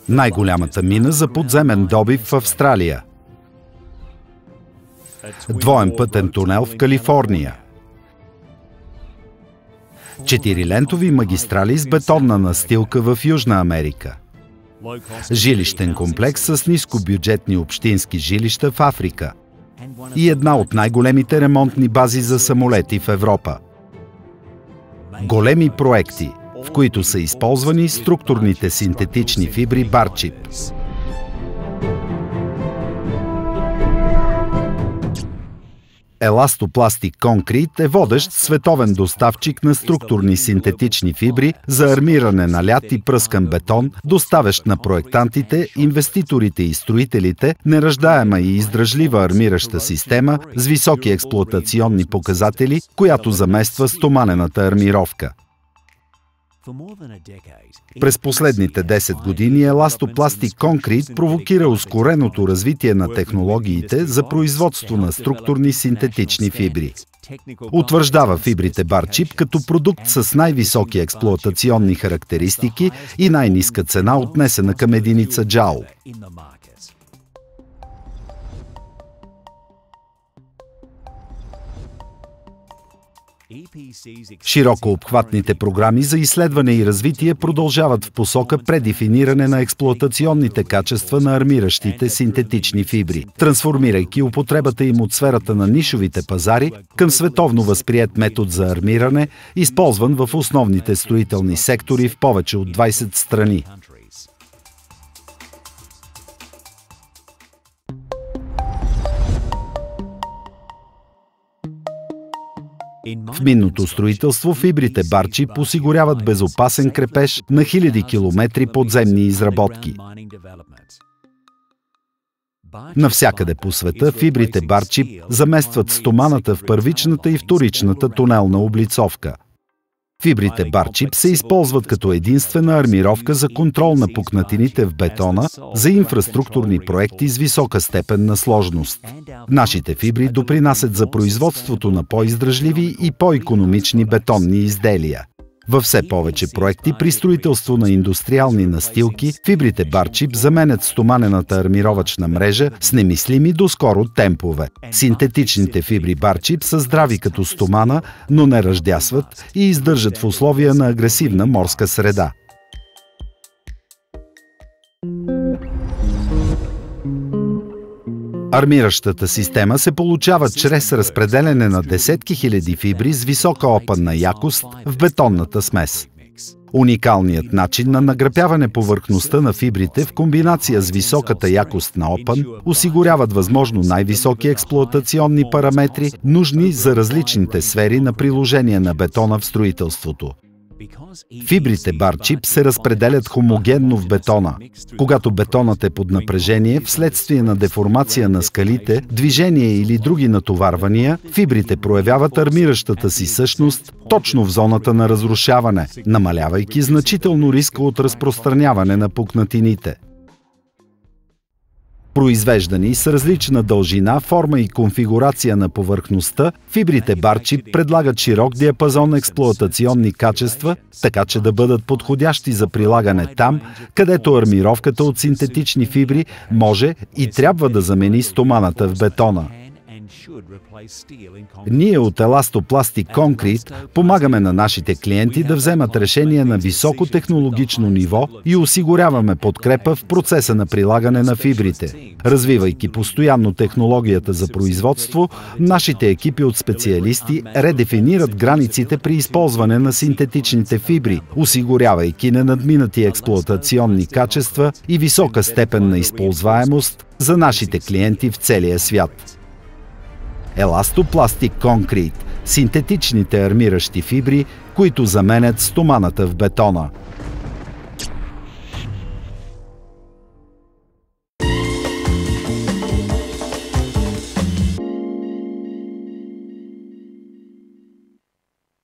Най-голямата мина за подземен добив в Австралия. Двоен пътен тунел в Калифорния. 4-лентови магистрали с бетонна настилка в Южна Америка. Жилищен комплекс с нискобюджетни общински жилища в Африка. И една от най-големите ремонтни бази за самолети в Европа. Големи проекти, в които са използвани структурните синтетични фибри Barchip. Еластопластик Конкрит е водещ световен доставчик на структурни синтетични фибри за армиране на лят и пръскан бетон, доставящ на проектантите, инвеститорите и строителите неръждаема и издръжлива армираща система с високи експлоатационни показатели, която замества стоманената армировка. През последните 10 години Еластопластик Конкрит провокира ускореното развитие на технологиите за производство на структурни синтетични фибри. Утвърждава фибрите Barchip като продукт с най-високи експлоатационни характеристики и най-ниска цена, отнесена към единица джаул. Широко обхватните програми за изследване и развитие продължават в посока предефиниране на експлоатационните качества на армиращите синтетични фибри, трансформирайки употребата им от сферата на нишовите пазари към световно възприет метод за армиране, използван в основните строителни сектори в повече от 20 страни. В минното строителство фибрите Barchip осигуряват безопасен крепеж на хиляди километри подземни изработки. Навсякъде по света фибрите Barchip заместват стоманата в първичната и вторичната тунелна облицовка. Фибрите Barchip се използват като единствена армировка за контрол на пукнатините в бетона за инфраструктурни проекти с висока степен на сложност. Нашите фибри допринасят за производството на по-издръжливи и по-икономични бетонни изделия. Във все повече проекти при строителство на индустриални настилки, фибрите Barchip заменят стоманената армировъчна мрежа с немислими доскоро темпове. Синтетичните фибри Barchip са здрави като стомана, но не ръждясват и издържат в условия на агресивна морска среда. Армиращата система се получава чрез разпределяне на десетки хиляди фибри с висока опънна якост в бетонната смес. Уникалният начин на награпяване повърхността на фибрите в комбинация с високата якост на опън осигуряват възможно най-високи експлоатационни параметри, нужни за различните сфери на приложение на бетона в строителството. Фибрите Barchip се разпределят хомогенно в бетона. Когато бетонът е под напрежение вследствие на деформация на скалите, движение или други натоварвания, фибрите проявяват армиращата си същност точно в зоната на разрушаване, намалявайки значително риска от разпространяване на пукнатините. Произвеждани с различна дължина, форма и конфигурация на повърхността, фибрите Barchip предлагат широк диапазон експлоатационни качества, така че да бъдат подходящи за прилагане там, където армировката от синтетични фибри може и трябва да замени стоманата в бетона. Ние от Еластопластик Конкрит помагаме на нашите клиенти да вземат решения на високо технологично ниво и осигуряваме подкрепа в процеса на прилагане на фибрите. Развивайки постоянно технологията за производство, нашите екипи от специалисти редефинират границите при използване на синтетичните фибри, осигурявайки ненадминати експлоатационни качества и висока степен на използваемост за нашите клиенти в целия свят. Еластопластик Конкрит – синтетичните армиращи фибри, които заменят стоманата в бетона.